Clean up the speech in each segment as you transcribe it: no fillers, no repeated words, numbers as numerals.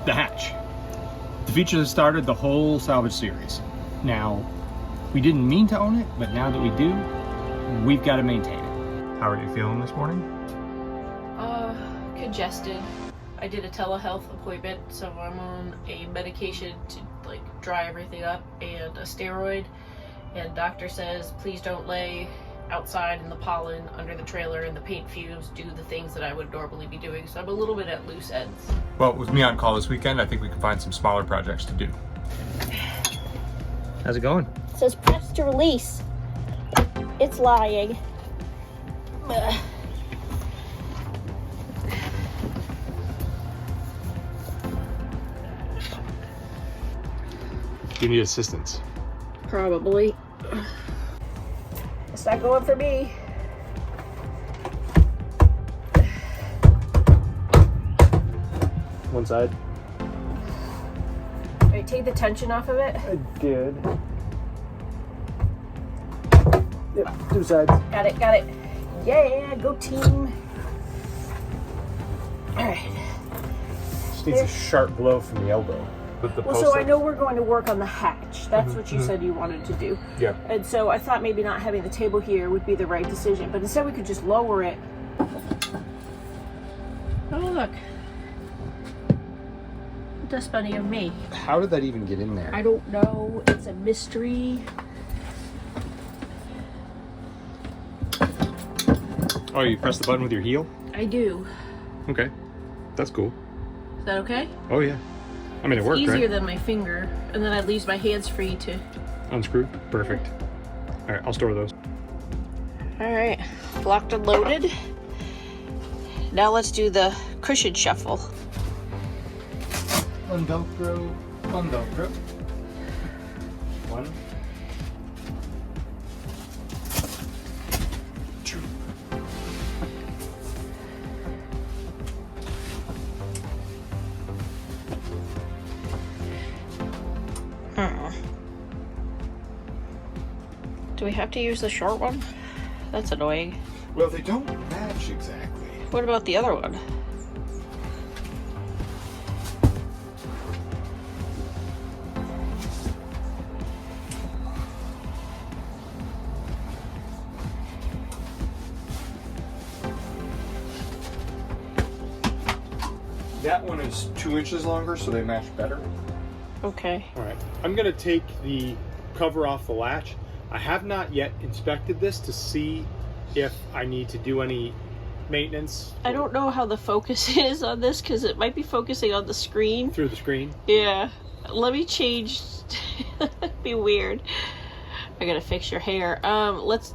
the hatch. The feature that started the whole Salvage series. Now, we didn't mean to own it, but now that we do, we've got to maintain it. How are you feeling this morning? Congested. I did a telehealth appointment, so I'm on a medication to like dry everything up and a steroid. And doctor says, please don't lay outside in the pollen, under the trailer, in the paint fumes, do the things that I would normally be doing. So I'm a little bit at loose ends. Well, with me on call this weekend, I think we can find some smaller projects to do. How's it going? It says press to release. It's lying. Ugh. Do you need assistance? Probably. It's not going for me. One side. Alright, take the tension off of it. I did. Yep, two sides. Got it, got it. Yeah, go team. Alright. Just needs a sharp blow from the elbow. Well, so I know we're going to work on the hatch. That's what you said you wanted to do. Yeah. And so I thought maybe not having the table here would be the right decision, but instead we could just lower it. Oh, look. Dust bunny of me. How did that even get in there? I don't know. It's a mystery. Oh, you press the button with your heel? I do. Okay. That's cool. Is that okay? Oh, yeah. I mean, it worked, Easier right? than my finger, and then I'd leave my hands free to... Unscrew? Perfect. All right, I'll store those. All right, locked and loaded. Now let's do the cushion shuffle. One Velcro, one Velcro. One. Two. Do we have to use the short one? That's annoying. Well, they don't match exactly. What about the other one? That one is 2 inches longer, so they match better. Okay. All right, I'm gonna take the cover off the latch. I have not yet inspected this to see if I need to do any maintenance. I don't know how the focus is on this because it might be focusing on the screen. Through the screen. Yeah. Let me change. That'd be weird. I gotta fix your hair.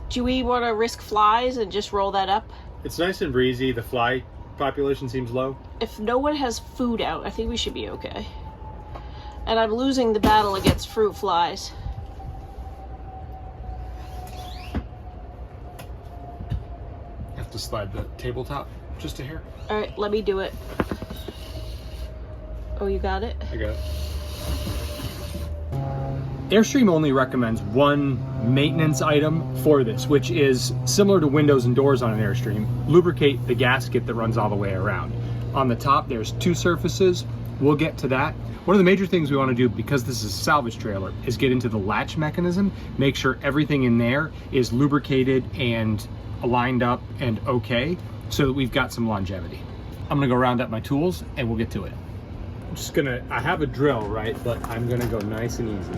Do we want to risk flies and just roll that up? It's nice and breezy. The fly population seems low. If no one has food out, I think we should be okay. And I'm losing the battle against fruit flies. Have to slide the tabletop just a hair. All right, let me do it. Oh, you got it? I got it. Airstream only recommends one maintenance item for this, which is similar to windows and doors on an Airstream. Lubricate the gasket that runs all the way around. On the top, there's 2 surfaces. We'll get to that. One of the major things we want to do, because this is a salvage trailer, is get into the latch mechanism, make sure everything in there is lubricated and aligned up and okay, so that we've got some longevity. I'm gonna go round up my tools and we'll get to it. I'm just gonna, I have a drill, right? But I'm gonna go nice and easy.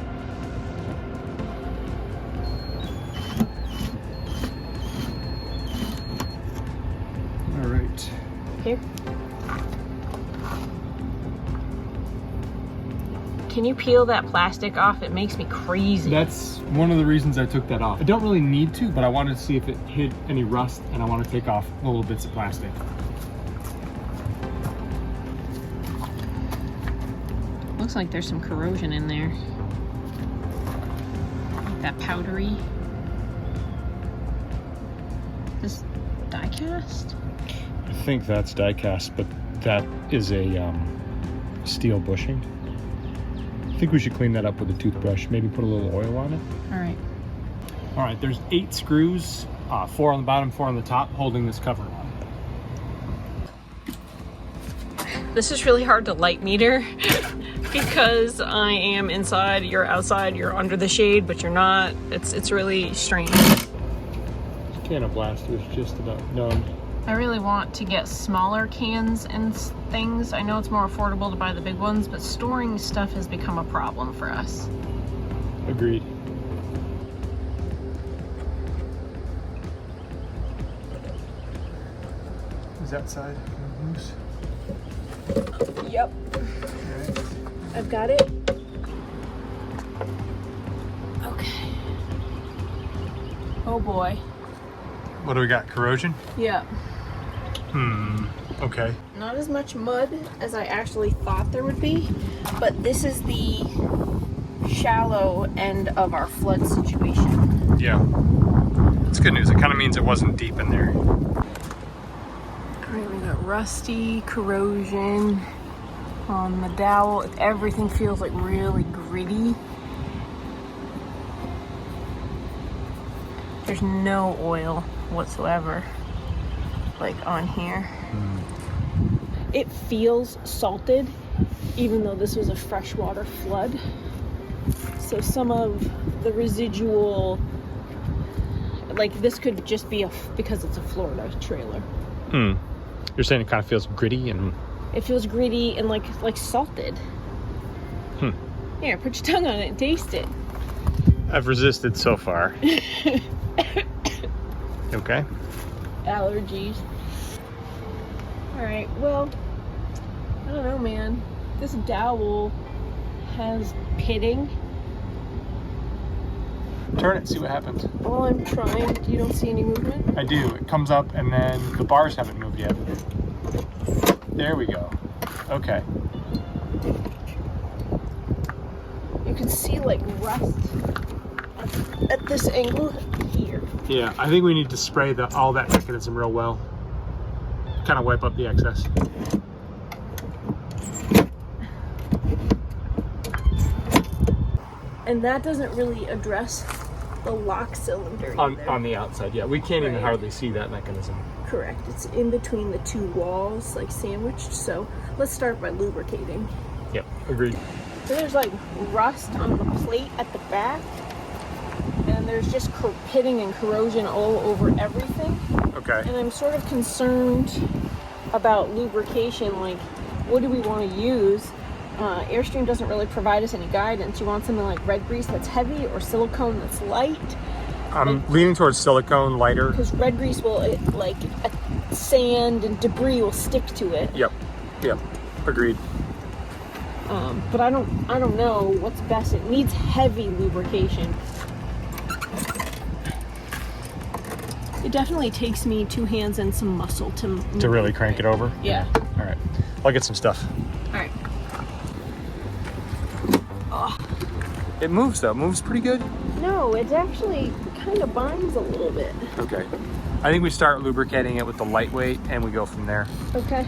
All right. Here. Can you peel that plastic off? It makes me crazy. That's one of the reasons I took that off. I don't really need to, but I wanted to see if it hid any rust, and I want to take off little bits of plastic. Looks like there's some corrosion in there. Like that powdery. This die cast? I think that's die cast, but that is a steel bushing. I think we should clean that up with a toothbrush, maybe put a little oil on it. All right. All right, there's 8 screws, 4 on the bottom, 4 on the top, holding this cover on. This is really hard to light meter because I am inside, you're outside, you're under the shade, but you're not. It's really strange. Can of blaster is just about done. I really want to get smaller cans and things. I know it's more affordable to buy the big ones, but storing stuff has become a problem for us. Agreed. Is that side loose? Yep. Okay. I've got it. Okay. Oh boy. What do we got? Corrosion? Yeah. Okay. Not as much mud as I actually thought there would be, but this is the shallow end of our flood situation. Yeah. It's good news. It kind of means it wasn't deep in there. Alright, we got rusty, corrosion on the dowel. Everything feels like really gritty. There's no oil whatsoever, like on here. It feels salted, even though this was a freshwater flood. So some of the residual, like this could just be because it's a Florida trailer. You're saying it kind of feels gritty and... It feels gritty and like salted. Here, put your tongue on it and taste it. I've resisted so far. Okay. Allergies. Alright, well, I don't know, man. This dowel has pitting. Turn it, see what happens. Well, I'm trying. You don't see any movement? I do. It comes up and then the bars haven't moved yet. There we go. Okay. You can see like rust at this angle here. Yeah, I think we need to spray all that mechanism real well. Kind of wipe up the excess. And that doesn't really address the lock cylinder either. On the outside, yeah. We can't even Right. hardly see that mechanism. Correct. It's in between the two walls, like sandwiched. So let's start by lubricating. Yep, agreed. So there's like rust on the plate at the back, and there's just pitting and corrosion all over everything. Okay. And I'm sort of concerned about lubrication. Like, what do we want to use? Airstream doesn't really provide us any guidance. You want something like red grease that's heavy or silicone that's light? I'm leaning towards silicone, lighter. Because red grease will, sand and debris will stick to it. Yep, agreed. But I don't know what's best. It needs heavy lubrication. It definitely takes me 2 hands and some muscle to really crank it over? Yeah. All right, I'll get some stuff. All right. It moves though, moves pretty good. No, it actually kind of binds a little bit. Okay. I think we start lubricating it with the lightweight and we go from there. Okay.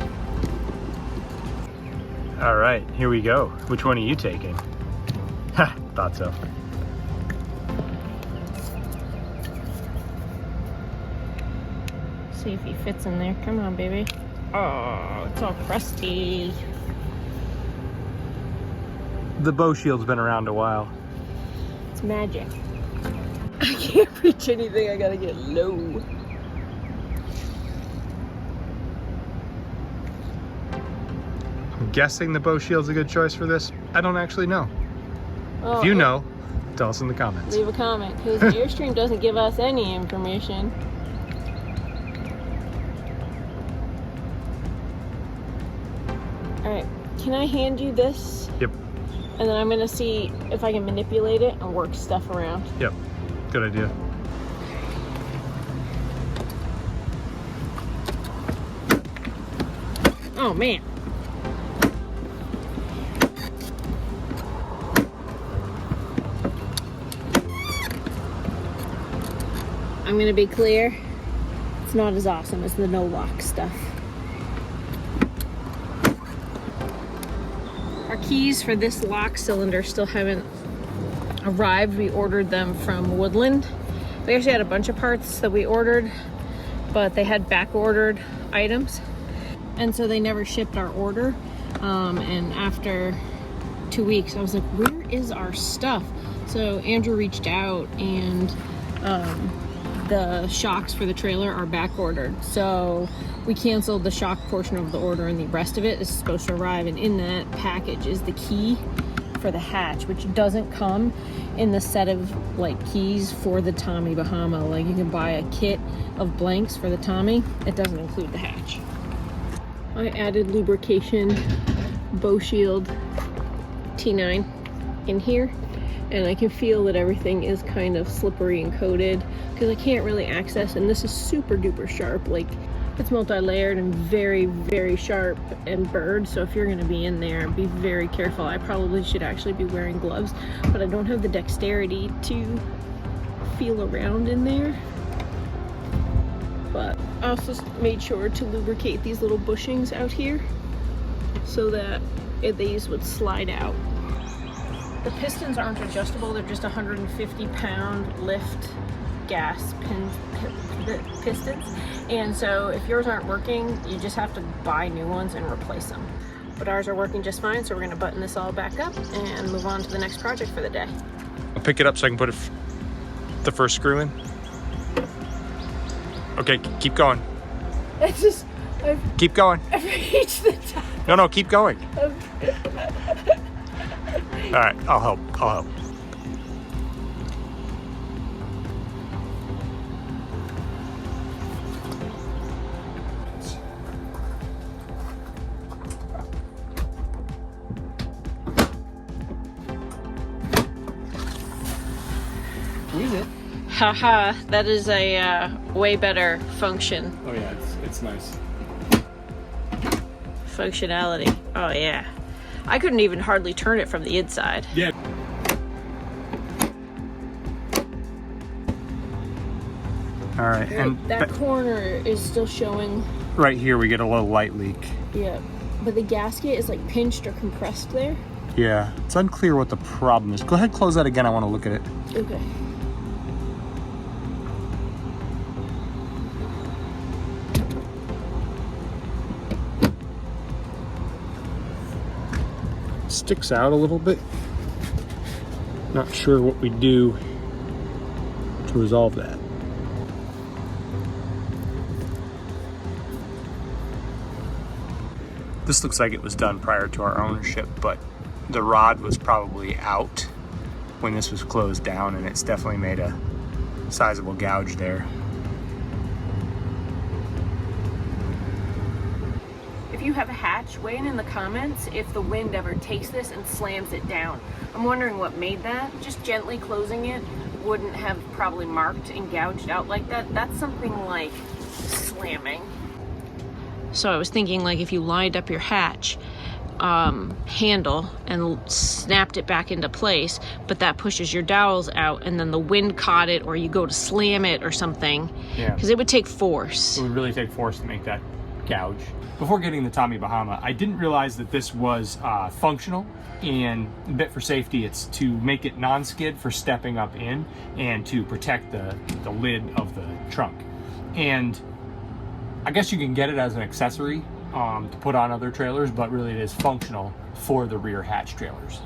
All right, here we go. Which one are you taking? Ha, thought so. See if he fits in there. Come on, baby. Oh, it's all crusty. The bow shield's been around a while. It's magic. I can't reach anything. I gotta get low. I'm guessing the bow shield's a good choice for this. I don't actually know. Oh, If you know, tell us in the comments. leave a comment, because Airstream doesn't give us any information. Alright, can I hand you this? Yep, And then I'm gonna see if I can manipulate it and work stuff around. yep. Good idea. Oh man. I'm gonna be clear, it's not as awesome as the no lock stuff. Our keys for this lock cylinder still haven't arrived. We ordered them from Woodland. We actually had a bunch of parts that we ordered, but they had back ordered items, and so they never shipped our order. And after 2 weeks, I was like, where is our stuff? So Andrew reached out, and the shocks for the trailer are back ordered. So we canceled the shock portion of the order, and the rest of it is supposed to arrive. And in that package is the key for the hatch, which doesn't come in the set of like keys for the Tommy Bahama. Like, you can buy a kit of blanks for the Tommy. It doesn't include the hatch. I added lubrication bow shield T9 in here, and I can feel that everything is kind of slippery and coated because I can't really access, and this is super duper sharp. Like, it's multi-layered and very, very sharp and burred, so if you're going to be in there, be very careful. I probably should actually be wearing gloves, but I don't have the dexterity to feel around in there. But I also made sure to lubricate these little bushings out here so that these would slide out. The pistons aren't adjustable, they're just 150-pound lift gas pistons. And so if yours aren't working, you just have to buy new ones and replace them. But ours are working just fine, so we're gonna button this all back up and move on to the next project for the day. I'll pick it up so I can put the first screw in. Okay, keep going. It's just, Keep going. I've reached the top. No, keep going. All right, I'll help. Squeeze it. Haha, that is a way better function. Oh yeah, it's nice. Functionality. Oh yeah. I couldn't even hardly turn it from the inside. Yeah. All right, and that corner is still showing. Right here we get a little light leak. Yeah, but the gasket is like pinched or compressed there. Yeah, it's unclear what the problem is. Go ahead, close that again. I want to look at it. Okay. Sticks out a little bit. Not sure what we do to resolve that. This looks like it was done prior to our ownership, but the rod was probably out when this was closed down, and it's definitely made a sizable gouge there. If you have a hatch, weigh in the comments if the wind ever takes this and slams it down. I'm wondering what made that. Just gently closing it wouldn't have probably marked and gouged out like that. That's something like slamming. So I was thinking, like, if you lined up your hatch handle and snapped it back into place, but that pushes your dowels out, and then the wind caught it, or you go to slam it or something. Yeah. Because it would take force. It would really take force to make that gouge. Before getting the Tommy Bahama, I didn't realize that this was functional, and a bit for safety, it's to make it non-skid for stepping up in and to protect the lid of the trunk. And I guess you can get it as an accessory to put on other trailers, but really it is functional for the rear hatch trailers.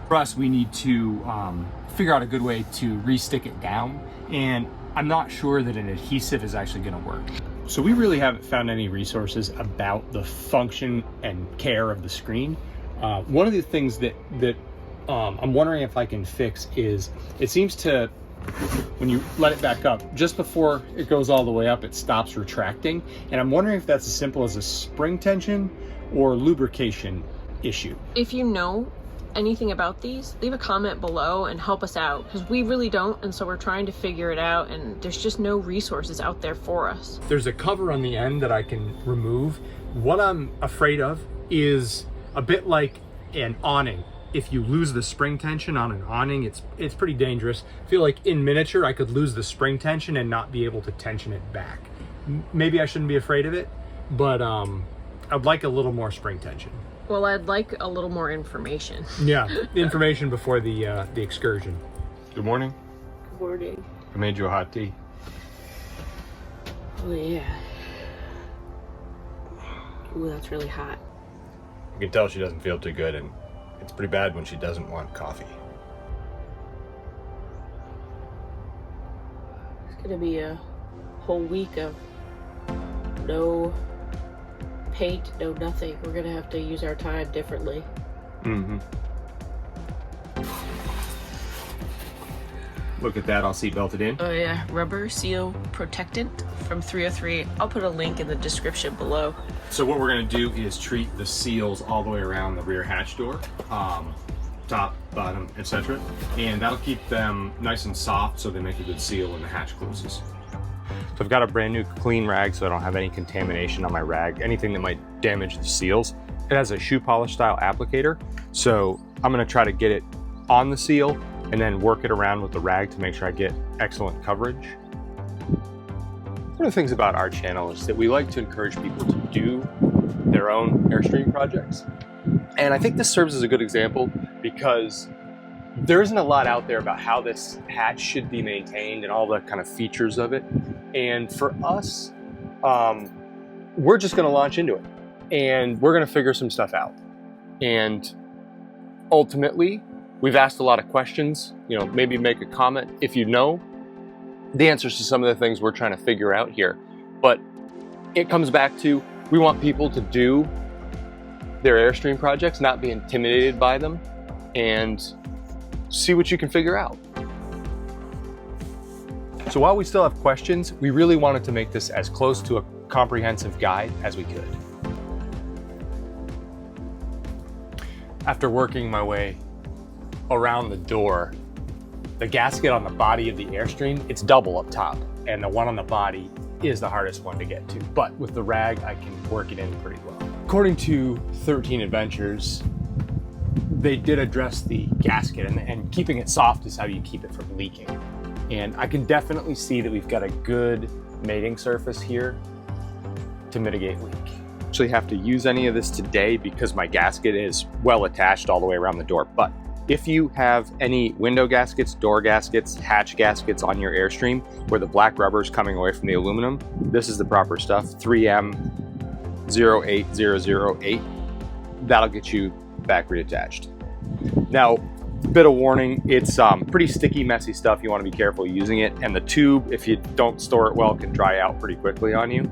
For us, we need to figure out a good way to re-stick it down, and I'm not sure that an adhesive is actually going to work. So we really haven't found any resources about the function and care of the screen. One of the things that I'm wondering if I can fix is it seems to, when you let it back up, just before it goes all the way up, it stops retracting. And I'm wondering if that's as simple as a spring tension or lubrication issue. If you know anything about these, leave a comment below and help us out, because we really don't, and so we're trying to figure it out, and there's just no resources out there for us. There's a cover on the end that I can remove. What I'm afraid of is a bit like an awning. If you lose the spring tension on an awning, it's pretty dangerous. I feel like in miniature I could lose the spring tension and not be able to tension it back. Maybe I shouldn't be afraid of it, but I'd like a little more spring tension. Well, I'd like a little more information. Yeah, information before the excursion. Good morning. Good morning. I made you a hot tea. Oh yeah. Ooh, that's really hot. You can tell she doesn't feel too good, and it's pretty bad when she doesn't want coffee. It's gonna be a whole week of no paint, no nothing. We're gonna have to use our time differently. Mm-hmm. Look at that, all seat belted in. Oh yeah, rubber seal protectant from 303. I'll put a link in the description below. So what we're gonna do is treat the seals all the way around the rear hatch door, top, bottom, etc. And that'll keep them nice and soft so they make a good seal when the hatch closes. So I've got a brand new clean rag so I don't have any contamination on my rag, anything that might damage the seals. It has a shoe polish style applicator, so I'm gonna try to get it on the seal and then work it around with the rag to make sure I get excellent coverage. One of the things about our channel is that we like to encourage people to do their own Airstream projects. And I think this serves as a good example because there isn't a lot out there about how this hatch should be maintained and all the kind of features of it. And for us, we're just gonna launch into it and we're gonna figure some stuff out. And ultimately, we've asked a lot of questions, you know, maybe make a comment if you know the answers to some of the things we're trying to figure out here. But it comes back to, we want people to do their Airstream projects, not be intimidated by them, and see what you can figure out. So while we still have questions, we really wanted to make this as close to a comprehensive guide as we could. After working my way around the door, the gasket on the body of the Airstream, it's double up top, and the one on the body is the hardest one to get to. But with the rag, I can work it in pretty well. According to 13 Adventures, they did address the gasket, and keeping it soft is how you keep it from leaking. And I can definitely see that we've got a good mating surface here to mitigate leak. Actually have to use any of this today because my gasket is well attached all the way around the door. But if you have any window gaskets, door gaskets, hatch gaskets on your Airstream where the black rubber is coming away from the aluminum, this is the proper stuff, 3M 08008. That'll get you back reattached. Now, bit of warning, it's pretty sticky, messy stuff. You want to be careful using it. And the tube, if you don't store it well, can dry out pretty quickly on you.